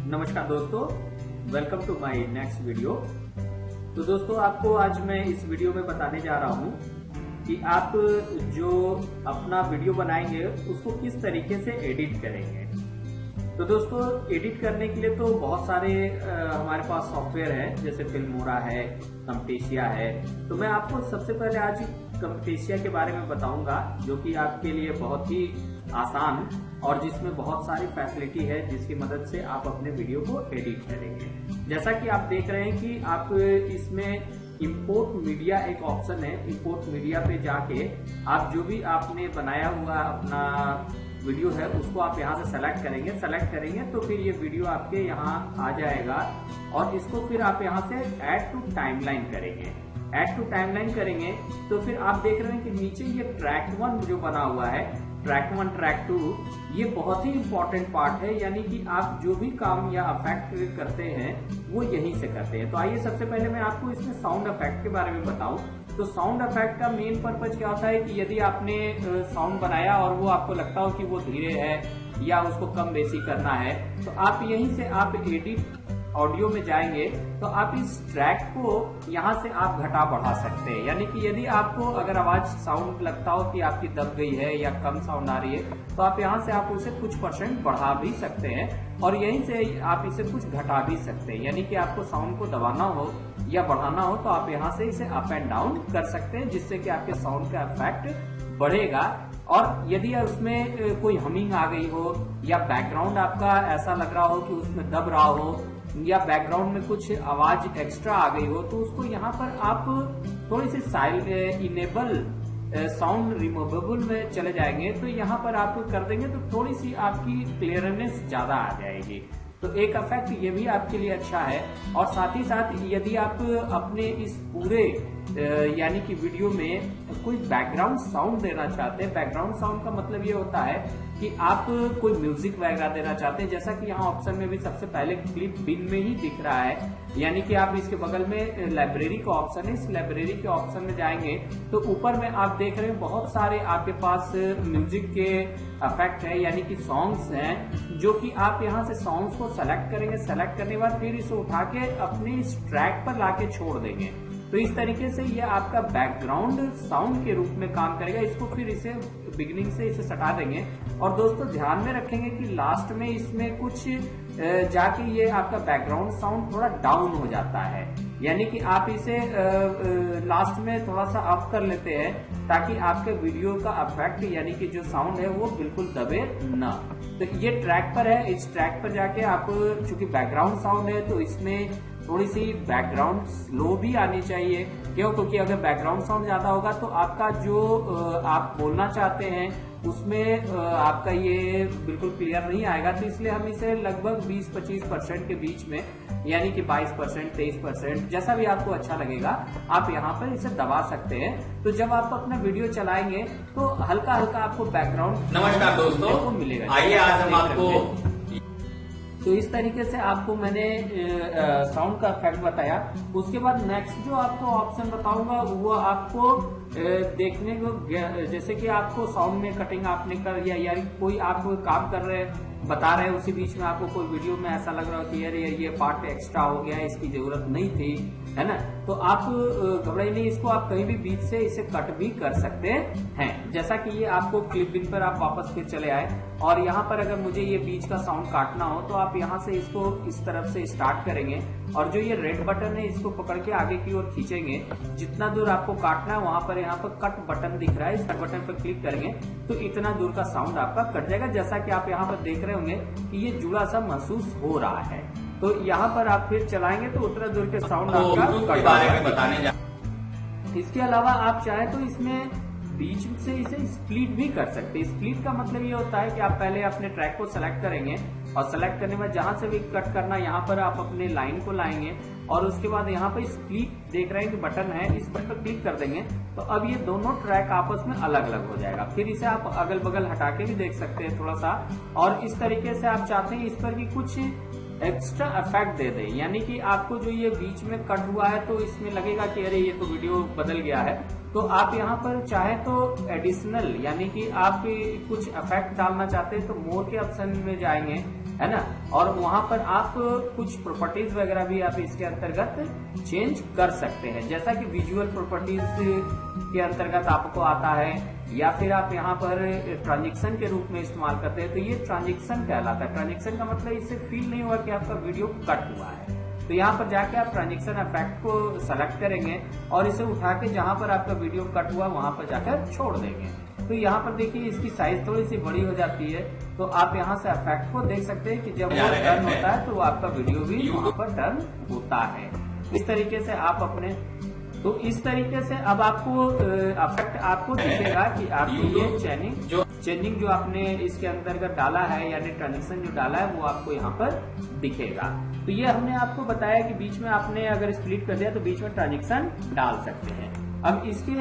नमस्कार दोस्तों, welcome to my next video. तो दोस्तों, आपको आज मैं इस वीडियो में बताने जा रहा हूँ कि आप जो अपना वीडियो बनाएंगे उसको किस तरीके से एडिट करेंगे। तो दोस्तों, एडिट करने के लिए तो बहुत सारे हमारे पास सॉफ्टवेयर है, जैसे फिल्मोरा है, कम्टेशिया है। तो मैं आपको सबसे पहले आज कम्टेशिया के बारे में बताऊंगा, जो कि आपके लिए बहुत ही आसान और जिसमें बहुत सारी फैसिलिटी है, जिसकी मदद से आप अपने वीडियो को एडिट करेंगे। जैसा कि आप देख रहे हैं कि आप इसमें इंपोर्ट मीडिया एक ऑप्शन है। इंपोर्ट मीडिया पे जाके आप जो भी आपने बनाया हुआ अपना वीडियो है उसको आप यहाँ से सेलेक्ट करेंगे तो फिर ये वीडियो आपके यहाँ आ जाएगा और इसको फिर आप यहाँ से ऐड टू टाइमलाइन करेंगे। ऐड टू टाइमलाइन करेंगे तो फिर आप देख रहे हैं कि नीचे ये ट्रैक 1 जो बना हुआ है, ट्रैक 1 ट्रैक 2, ये बहुत ही इंपॉर्टेंट पार्ट है। यानी कि आप जो भी काम या इफेक्ट करते हैं वो यहीं से करते हैं। तो आइए सबसे पहले मैं आपको इसमें साउंड इफेक्ट के बारे में बताऊं। तो साउंड इफेक्ट का मेन पर्पज क्या होता है कि यदि आपने साउंड बनाया और वो आपको लगता हो कि वो धीरे है या उसको कम बेसी करना है, तो आप यहीं से आप एडिट ऑडियो में जाएंगे तो आप इस ट्रैक को यहाँ से आप घटा बढ़ा सकते हैं। यानी कि यदि आपको अगर आवाज साउंड लगता हो कि आपकी दब गई है या कम साउंड आ रही है, तो आप यहाँ से आप उसे कुछ % बढ़ा भी सकते हैं और यहीं से आप इसे कुछ घटा भी सकते हैं। यानी कि आपको साउंड को दबाना हो या बढ़ाना हो तो आप यहाँ से इसे अप एंड डाउन कर सकते हैं, जिससे कि आपके साउंड का इफेक्ट बढ़ेगा। और यदि उसमें कोई हमिंग आ गई हो या बैकग्राउंड आपका ऐसा लग रहा हो कि उसमें दब रहा हो या बैकग्राउंड में कुछ आवाज एक्स्ट्रा आ गई हो, तो उसको यहाँ पर आप थोड़ी सी इनेबल साउंड रिमूवेबल में चले जाएंगे। तो यहाँ पर आप कर देंगे तो थोड़ी सी आपकी क्लियरनेस ज्यादा आ जाएगी। तो एक इफेक्ट ये भी आपके लिए अच्छा है। और साथ ही साथ यदि आप अपने इस पूरे यानी कि वीडियो में कोई बैकग्राउंड साउंड देना चाहते हैं, बैकग्राउंड साउंड का मतलब ये होता है कि आप कोई म्यूजिक वगैरह देना चाहते हैं, जैसा कि यहाँ ऑप्शन में भी सबसे पहले क्लिप बिन में ही दिख रहा है। यानी कि आप इसके बगल में लाइब्रेरी का ऑप्शन है, इस लाइब्रेरी के ऑप्शन में जाएंगे तो ऊपर में आप देख रहे हैं बहुत सारे आपके पास म्यूजिक के इफेक्ट है, यानी कि सॉन्ग्स हैं, जो कि आप यहाँ से सॉन्ग्स को सेलेक्ट करेंगे। सेलेक्ट करने के बाद फिर इसे उठा के अपने इस ट्रैक पर लाके छोड़ देंगे। तो इस तरीके से ये आपका बैकग्राउंड साउंड के रूप में काम करेगा। इसको फिर इसे बिगिनिंग से इसे सटा देंगे। और दोस्तों ध्यान में रखेंगे कि लास्ट में इसमें कुछ जाके ये आपका बैकग्राउंड साउंड थोड़ा डाउन हो जाता है। यानी कि आप इसे लास्ट में थोड़ा सा अप कर लेते हैं ताकि आपके वीडियो का इफेक्ट यानी कि जो साउंड है वो बिल्कुल दबे ना। तो ये ट्रैक पर है, इस ट्रैक पर जाके आप चूंकि बैकग्राउंड साउंड है तो इसमें थोड़ी सी बैकग्राउंड स्लो भी आनी चाहिए। क्यों? क्योंकि अगर बैकग्राउंड साउंड ज्यादा होगा तो आपका जो आप बोलना चाहते हैं उसमें आपका ये बिल्कुल क्लियर नहीं आएगा। तो इसलिए हम इसे लगभग 20-25% के बीच में, यानी कि 22%, 23%, जैसा भी आपको अच्छा लगेगा आप यहाँ पर इसे दबा सकते हैं। तो जब आप अपना वीडियो चलाएंगे तो हल्का हल्का आपको बैकग्राउंड नमस्कार दोस्तों, मिलेगा। आइए आज हम आपको तो इस तरीके से आपको मैंने साउंड का इफेक्ट बताया। उसके बाद नेक्स्ट जो आपको ऑप्शन बताऊंगा वो आपको देखने को, जैसे कि आपको साउंड में कटिंग आपने कर या कोई आप काम कर रहे हैं, बता रहे हैं, उसी बीच में आपको कोई वीडियो में ऐसा लग रहा हो कि यार ये पार्ट एक्स्ट्रा हो गया है, इसकी जरूरत नहीं थी, है ना, तो आप घबराइए नहीं, इसको आप कहीं भी बीच से इसे कट भी कर सकते हैं। जैसा कि ये आपको क्लिप बिन पर आप वापस फिर चले आए और यहाँ पर अगर मुझे ये बीच का साउंड काटना हो तो आप यहाँ से इसको इस तरफ से स्टार्ट करेंगे और जो ये रेड बटन है इसको पकड़ के आगे की ओर खींचेंगे। जितना दूर आपको काटना है वहां पर यहाँ पर कट बटन दिख रहा है, इस कट बटन पर क्लिक करेंगे तो इतना दूर का साउंड आपका कट जाएगा। जैसा कि आप यहाँ पर देख रहे होंगे कि ये जुड़ा सा महसूस हो रहा है। तो यहाँ पर आप फिर चलाएंगे तो उतना दूर के साउंड आपका के बारे में बताने जा। इसके अलावा आप चाहे तो इसमें बीच से इसे स्प्लिट भी कर सकते हैं। स्प्लिट का मतलब ये होता है कि आप पहले अपने ट्रैक को सेलेक्ट करेंगे और सेलेक्ट करने में जहां से भी कट करना यहाँ पर आप अपने लाइन को लाएंगे और उसके बाद यहाँ पर स्प्लिट देख रहे हैं कि बटन है, इस बटन पर क्लिक कर देंगे तो अब ये दोनों ट्रैक आपस में अलग अलग हो जाएगा। फिर इसे आप अगल बगल हटा के भी देख सकते हैं थोड़ा सा। और इस तरीके से आप चाहते हैं इस पर भी कुछ एक्स्ट्रा इफेक्ट दे दें, यानी कि आपको जो ये बीच में कट हुआ है तो इसमें लगेगा कि अरे ये तो वीडियो बदल गया है, तो आप यहाँ पर चाहे तो एडिशनल यानी कि आप कुछ इफेक्ट डालना चाहते हैं तो मोर के ऑप्शन में जाएंगे है ना। और वहां पर आप कुछ प्रॉपर्टीज वगैरह भी आप इसके अंतर्गत चेंज कर सकते हैं, जैसा कि विजुअल प्रॉपर्टीज के अंतर्गत आपको आता है, या फिर आप यहाँ पर ट्रांजेक्शन के रूप में इस्तेमाल करते हैं, तो ये ट्रांजेक्शन कहलाता है। ट्रांजेक्शन का मतलब इससे फील नहीं हुआ कि आपका वीडियो कट हुआ है। तो यहाँ पर जाके आप ट्रांजेक्शन इफेक्ट को सेलेक्ट करेंगे और इसे उठा के जहां पर आपका वीडियो कट हुआ वहां पर जाकर छोड़ देंगे। तो यहाँ पर देखिए इसकी साइज थोड़ी सी बड़ी हो जाती है, तो आप यहाँ से इफेक्ट को देख सकते हैं कि जब वो टर्न होता है तो वो आपका वीडियो भी वहां पर टर्न होता है। इस तरीके से आप अपने, तो इस तरीके से अब आपको इफेक्ट आपको दिखेगा कि आपकी ये चेंजिंग जो आपने इसके अंतर्गत डाला है, यानी ट्रांजेक्शन जो डाला है, वो आपको यहाँ पर दिखेगा। तो ये हमने आपको बताया कि बीच में आपने अगर स्प्लिट कर दिया तो बीच में ट्रांजेक्शन डाल सकते हैं। अब इसके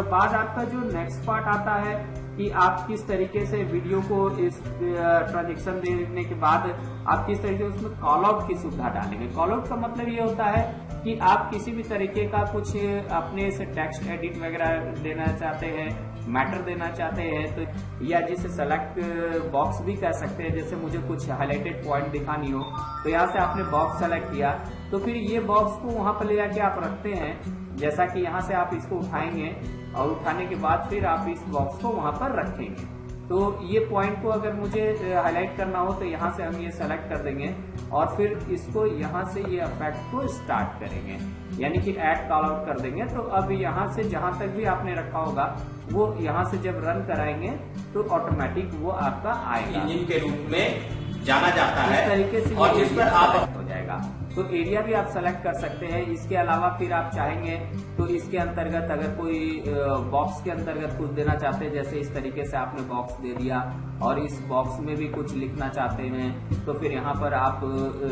बाद आपका जो नेक्स्ट पार्ट आता है कि आप किस तरीके से वीडियो को इस ट्रांजेक्शन देने के बाद आप किस तरीके से उसमें कॉल आउट की सुविधा डालेंगे। कॉल आउट का मतलब ये होता है कि आप किसी भी तरीके का कुछ अपने से टेक्स्ट एडिट वगैरह देना चाहते हैं, मैटर देना चाहते हैं, तो या जिसे सेलेक्ट बॉक्स भी कह सकते हैं। जैसे मुझे कुछ हाईलाइटेड पॉइंट दिखानी हो तो यहाँ से आपने बॉक्स सेलेक्ट किया, तो फिर ये बॉक्स को वहां पर ले जाके आप रखते हैं। जैसा कि यहाँ से आप इसको उठाएंगे और उठाने के बाद फिर आप इस बॉक्स को वहां पर रखेंगे। तो ये पॉइंट को अगर मुझे हाईलाइट करना हो तो यहाँ से हम ये सेलेक्ट कर देंगे और फिर इसको यहाँ से ये इफेक्ट को स्टार्ट करेंगे, यानी कि ऐड कॉल आउट कर देंगे। तो अब यहाँ से जहां तक भी आपने रखा होगा वो यहाँ से जब रन कराएंगे तो ऑटोमेटिक वो आपका आएगा, इंजन के रूप में जाना जाता है। इस तरीके से और जिस पर आप हो जाएगा। तो एरिया भी आप सेलेक्ट कर सकते हैं। इसके अलावा फिर आप चाहेंगे तो इसके अंतर्गत अगर कोई बॉक्स के अंतर्गत कुछ देना चाहते हैं, जैसे इस तरीके से आपने बॉक्स दे दिया और इस बॉक्स में भी कुछ लिखना चाहते हैं तो फिर यहाँ पर आप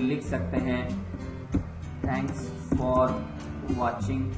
लिख सकते हैं thanks for watching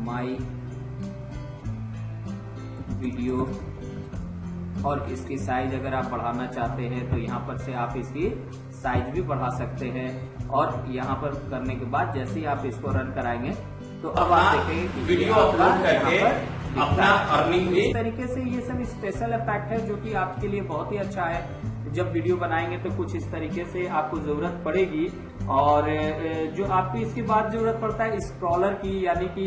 my video. और इसकी साइज अगर आप बढ़ाना चाहते हैं तो यहाँ पर से आप इसकी साइज भी बढ़ा सकते हैं। और यहाँ पर करने के बाद जैसे ही आप इसको रन कराएंगे तो अब आप देखेंगे कि वीडियो अपलोड करके अपना अर्निंग भी। इस तरीके से ये सब स्पेशल इफेक्ट है जो कि आपके लिए बहुत ही अच्छा है। जब वीडियो बनाएंगे तो कुछ इस तरीके से आपको जरूरत पड़ेगी। और जो आपको इसके बाद जरूरत पड़ता है स्क्रॉलर की, यानी कि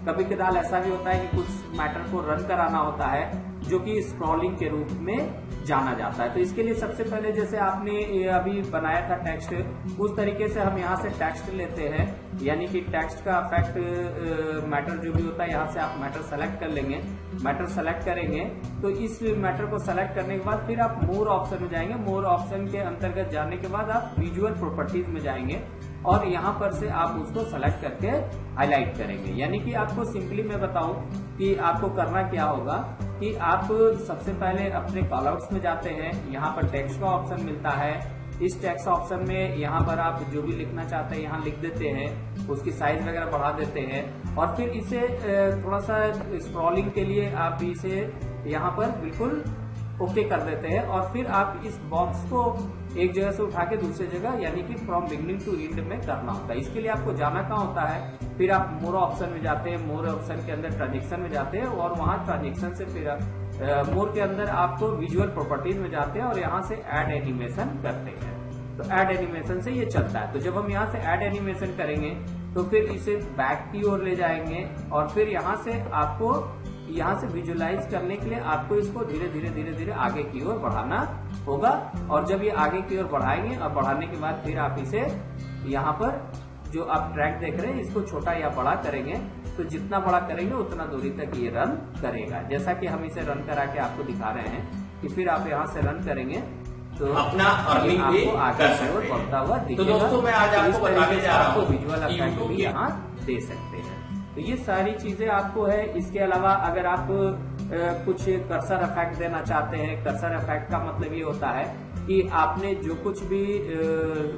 कभी कदार ऐसा भी होता है कि कुछ मैटर को रन कराना होता है जो कि स्क्रॉलिंग के रूप में जाना जाता है। तो इसके लिए सबसे पहले जैसे आपने अभी बनाया था टेक्स्ट, उस तरीके से हम यहाँ से टेक्स्ट लेते हैं, यानी कि टेक्स्ट का इफेक्ट मैटर जो भी होता है यहाँ से आप मैटर सेलेक्ट कर लेंगे। मैटर सेलेक्ट करेंगे तो इस मैटर को सेलेक्ट करने के बाद फिर आप मोर ऑप्शन में जाएंगे। मोर ऑप्शन के अंतर्गत जाने के बाद आप विजुअल प्रॉपर्टीज में जाएंगे और यहाँ पर से आप उसको सेलेक्ट करके हाईलाइट करेंगे। यानी कि आपको सिंपली मैं बताऊं कि आपको करना क्या होगा कि आप सबसे पहले अपने कॉलआउट्स में जाते हैं, यहाँ पर टेक्स्ट का ऑप्शन मिलता है। इस टेक्स्ट ऑप्शन में यहाँ पर आप जो भी लिखना चाहते हैं यहाँ लिख देते हैं, उसकी साइज वगैरह बढ़ा देते हैं और फिर इसे थोड़ा सा स्क्रॉलिंग के लिए आप इसे यहाँ पर बिल्कुल ओके कर देते हैं। और फिर आप इस बॉक्स को एक जगह से उठा के दूसरी जगह, यानी कि फ्रॉम बिगनिंग टू एंड में करना होता है। इसके लिए आपको जाना कहाँ होता है, फिर आप मोर ऑप्शन में जाते हैं। मोर ऑप्शन के अंदर ट्रांजेक्शन में जाते हैं और वहां ट्रांजेक्शन से फिर मोर के अंदर आपको विजुअल प्रॉपर्टीज में जाते हैं और यहाँ से ऐड एनिमेशन करते हैं। तो ऐड एनिमेशन से ये चलता है। तो जब हम यहाँ से ऐड एनिमेशन करेंगे तो फिर इसे बैक की ओर ले जाएंगे और फिर यहाँ से आपको यहाँ से विजुअलाइज करने के लिए आपको इसको धीरे धीरे आगे की ओर बढ़ाना होगा। और जब ये आगे की ओर बढ़ाएंगे और बढ़ाने के बाद फिर आप इसे यहाँ पर जो आप ट्रैक देख रहे हैं इसको छोटा या बड़ा करेंगे, तो जितना बड़ा करेंगे उतना दूरी तक ये रन करेगा। जैसा कि हम इसे रन करा के आपको दिखा रहे हैं कि फिर आप यहाँ से रन करेंगे तो अपना अर्निंग भी कर सकते हैं। बढ़ता हुआ दिखेगा। तो दोस्तों मैं आज आपको बताने जा रहा हूँ विजुअल इफेक्ट भी यहाँ दे सकते हैं। तो ये सारी चीजें आपको है। इसके अलावा अगर आप कुछ कर्सर इफेक्ट देना चाहते हैं, कर्सर इफेक्ट का मतलब ये होता है कि आपने जो कुछ भी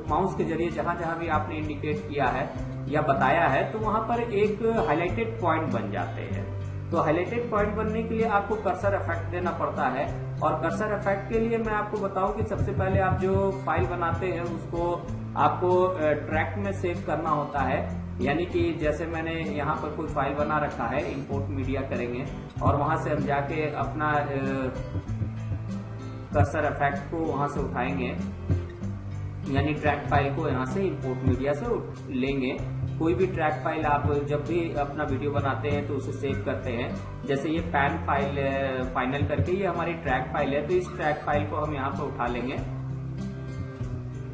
माउस के जरिए जहां जहां भी आपने इंडिकेट किया है या बताया है तो वहां पर एक हाईलाइटेड पॉइंट बन जाते हैं। तो हाईलाइटेड पॉइंट बनने के लिए आपको कर्सर इफेक्ट देना पड़ता है। और कर्सर इफेक्ट के लिए मैं आपको बताऊं कि सबसे पहले आप जो फाइल बनाते हैं उसको आपको ट्रैक में सेव करना होता है। यानी कि जैसे मैंने यहाँ पर कोई फाइल बना रखा है, इंपोर्ट मीडिया करेंगे और वहां से हम जाके अपना कर्सर इफेक्ट को वहां से उठाएंगे, यानी ट्रैक फाइल को यहाँ से इंपोर्ट मीडिया से लेंगे। कोई भी ट्रैक फाइल आप जब भी अपना वीडियो बनाते हैं तो उसे सेव करते हैं, जैसे ये पैन फाइल फाइनल करके ये हमारी ट्रैक फाइल है, तो इस ट्रैक फाइल को हम यहाँ पर उठा लेंगे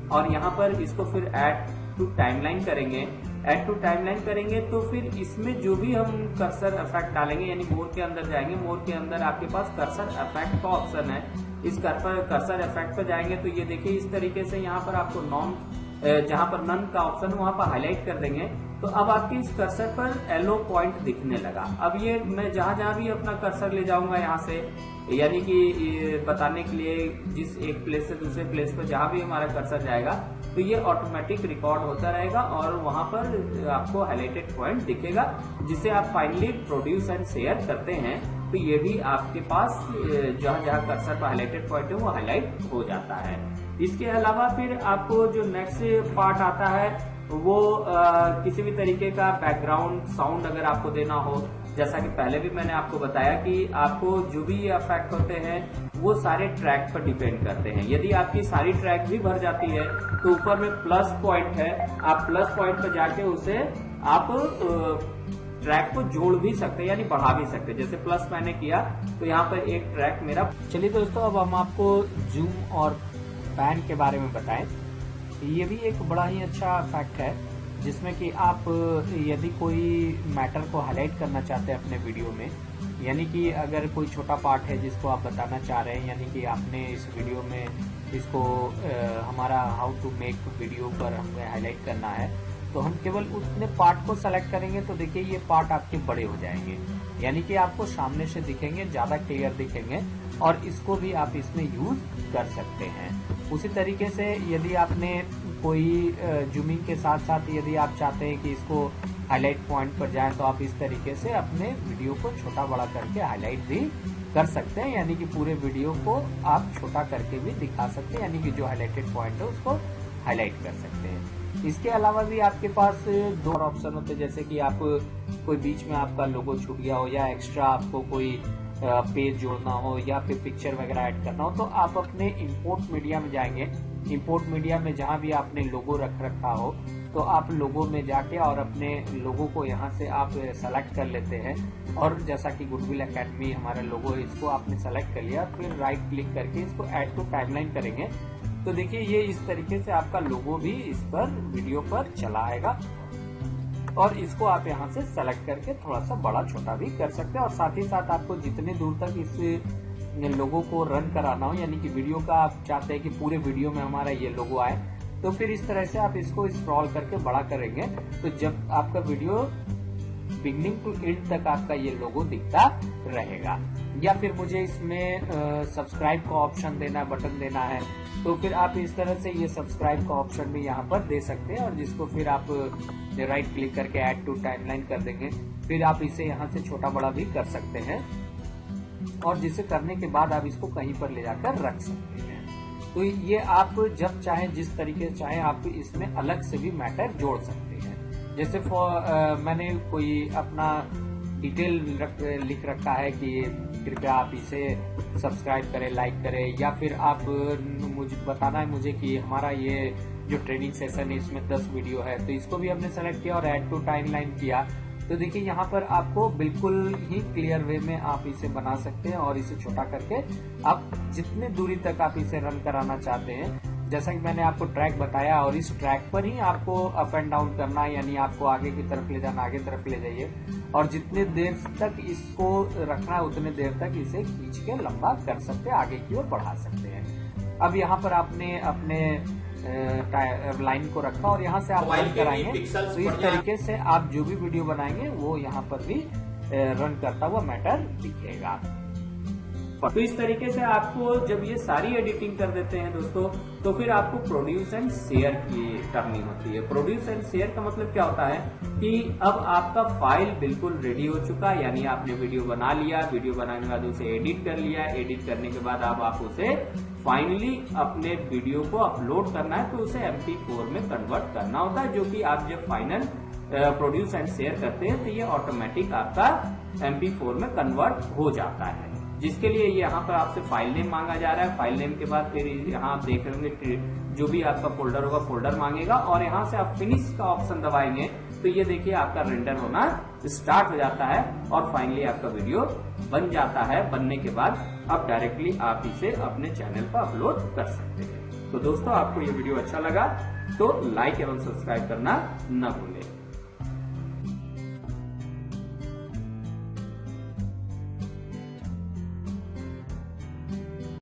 और यहाँ पर इसको फिर ऐड टू टाइमलाइन करेंगे। ऐड टू टाइमलाइन करेंगे तो फिर इसमें जो भी हम कर्सर इफेक्ट डालेंगे, यानी मोर के अंदर जाएंगे, मोर के अंदर आपके पास कर्सर इफेक्ट का ऑप्शन है। इस कर्सर इफेक्ट पर जाएंगे तो ये देखिए इस तरीके से यहाँ पर आपको नॉन, जहां पर नन का ऑप्शन है वहां पर हाईलाइट कर देंगे, तो अब आपके इस कर्सर पर येलो पॉइंट दिखने लगा। अब ये मैं जहां भी अपना कर्सर ले जाऊंगा यहाँ से, यानी कि बताने के लिए जिस एक प्लेस से दूसरे प्लेस पर जहां भी हमारा कर्सर जाएगा तो ये ऑटोमेटिक रिकॉर्ड होता रहेगा और वहां पर आपको हाईलाइटेड पॉइंट दिखेगा, जिसे आप फाइनली प्रोड्यूस एंड शेयर करते हैं तो ये भी आपके पास जहां जहां कर्सर पर हाईलाइटेड पॉइंट है वो हाईलाइट हो जाता है। इसके अलावा फिर आपको जो नेक्स्ट पार्ट आता है वो किसी भी तरीके का बैकग्राउंड साउंड अगर आपको देना हो, जैसा कि पहले भी मैंने आपको बताया कि आपको जो भी ये इफेक्ट होते हैं वो सारे ट्रैक पर डिपेंड करते हैं। यदि आपकी सारी ट्रैक भी भर जाती है तो ऊपर में प्लस पॉइंट है, आप प्लस पॉइंट पर जाके उसे आप ट्रैक को जोड़ भी सकते हैं, यानी बढ़ा भी सकते हैं। जैसे प्लस मैंने किया तो यहाँ पर एक ट्रैक मेरा। चलिए दोस्तों, अब हम आपको जूम और पैन के बारे में बताएं। ये भी एक बड़ा ही अच्छा इफेक्ट है जिसमें कि आप यदि कोई मैटर को हाईलाइट करना चाहते हैं अपने वीडियो में, यानी कि अगर कोई छोटा पार्ट है जिसको आप बताना चाह रहे हैं, यानी कि आपने इस वीडियो में इसको हमारा हाउ टू मेक वीडियो पर हमें हाईलाइट करना है, तो हम केवल उतने पार्ट को सेलेक्ट करेंगे तो देखिए ये पार्ट आपके बड़े हो जाएंगे, यानी कि आपको सामने से दिखेंगे, ज्यादा क्लियर दिखेंगे और इसको भी आप इसमें यूज कर सकते हैं। उसी तरीके से यदि आपने कोई जूमिंग के साथ साथ यदि आप चाहते हैं कि इसको हाईलाइट पॉइंट पर जाएं तो आप इस तरीके से अपने वीडियो को छोटा बड़ा करके हाईलाइट भी कर सकते हैं, यानी कि पूरे वीडियो को आप छोटा करके भी दिखा सकते हैं, यानी कि जो हाईलाइटेड पॉइंट है उसको हाईलाइट कर सकते हैं। इसके अलावा भी आपके पास दो और ऑप्शन होते हैं, जैसे कि आप कोई बीच में आपका लोगो छूट गया हो या एक्स्ट्रा आपको कोई पेज जोड़ना हो या फिर पिक्चर वगैरह ऐड करना हो, तो आप अपने इंपोर्ट मीडिया में जाएंगे। इंपोर्ट मीडिया में जहां भी आपने लोगो रख रखा हो तो आप लोगो में जाके और अपने लोगो को यहां से आप सेलेक्ट कर लेते हैं, और जैसा कि गुडविल एकेडमी हमारा लोगो है इसको आपने सेलेक्ट कर लिया, फिर राइट क्लिक करके इसको ऐड टू टाइमलाइन करेंगे तो देखिए ये इस तरीके से आपका लोगो भी इस पर वीडियो पर चला आएगा और इसको आप यहाँ से सेलेक्ट करके थोड़ा सा बड़ा छोटा भी कर सकते हैं। और साथ ही साथ आपको जितने दूर तक इस लोगो को रन कराना हो, यानी कि वीडियो का आप चाहते हैं कि पूरे वीडियो में हमारा ये लोगो आए, तो फिर इस तरह से आप इसको स्क्रॉल करके बड़ा करेंगे तो जब आपका वीडियो बिगनिंग टू एंड तक आपका ये लोगो दिखता रहेगा। या फिर मुझे इसमें सब्सक्राइब का ऑप्शन देना है, बटन देना है, तो फिर आप इस तरह से ये सब्सक्राइब का ऑप्शन भी यहाँ पर दे सकते हैं और जिसको फिर आप राइट क्लिक करके ऐड टू टाइमलाइन कर देंगे, फिर आप इसे यहाँ से छोटा बड़ा भी कर सकते हैं और जिसे करने के बाद आप इसको कहीं पर ले जाकर रख सकते हैं। तो ये आप जब चाहे जिस तरीके से चाहे आप इसमें अलग से भी मैटर जोड़ सकते हैं। जैसे मैंने कोई अपना डिटेल लिख रखा है कि कृपया आप इसे सब्सक्राइब करें, लाइक करें, या फिर आप मुझे बताना है मुझे कि हमारा ये जो ट्रेनिंग सेशन है इसमें 10 वीडियो है, तो इसको भी हमने सेलेक्ट किया और ऐड टू टाइमलाइन किया तो देखिए यहाँ पर आपको बिल्कुल ही क्लियर वे में आप इसे बना सकते हैं और इसे छोटा करके आप जितने दूरी तक आप इसे रन कराना चाहते हैं, जैसा कि मैंने आपको ट्रैक बताया, और इस ट्रैक पर ही आपको अप एंड डाउन करना है, यानी आपको आगे की तरफ ले जाना, आगे तरफ ले जाइए और जितने देर तक इसको रखना है उतने देर तक इसे खींच के लंबा कर सकते हैं, आगे की ओर बढ़ा सकते हैं। अब यहाँ पर आपने अपने लाइन को रखा और यहाँ से आप रन कराएंगे तो इस तरीके से आप जो भी वीडियो बनाएंगे वो यहाँ पर भी रन करता हुआ मैटर दिखेगा। तो इस तरीके से आपको जब ये सारी एडिटिंग कर देते हैं दोस्तों, तो फिर आपको प्रोड्यूस एंड शेयर की करनी होती है। प्रोड्यूस एंड शेयर का मतलब क्या होता है कि अब आपका फाइल बिल्कुल रेडी हो चुका है, यानी आपने वीडियो बना लिया, वीडियो बनाने के बाद उसे एडिट कर लिया, एडिट करने के बाद अब आप उसे फाइनली अपने वीडियो को अपलोड करना है तो उसे MP4 में कन्वर्ट करना होता है, जो कि आप जब फाइनल प्रोड्यूस एंड शेयर करते हैं तो ये ऑटोमेटिक आपका MP4 में कन्वर्ट हो जाता है। जिसके लिए यहाँ पर आपसे फाइल नेम मांगा जा रहा है। फाइल नेम के बाद फिर यहाँ आप देख रहे होंगे जो भी आपका फोल्डर होगा फोल्डर मांगेगा, और यहाँ से आप फिनिश का ऑप्शन दबाएंगे तो ये देखिए आपका रेंडर होना स्टार्ट हो जाता है और फाइनली आपका वीडियो बन जाता है। बनने के बाद अब डायरेक्टली आप इसे अपने चैनल पर अपलोड कर सकते हैं। तो दोस्तों आपको ये वीडियो अच्छा लगा तो लाइक एवं सब्सक्राइब करना न भूलें।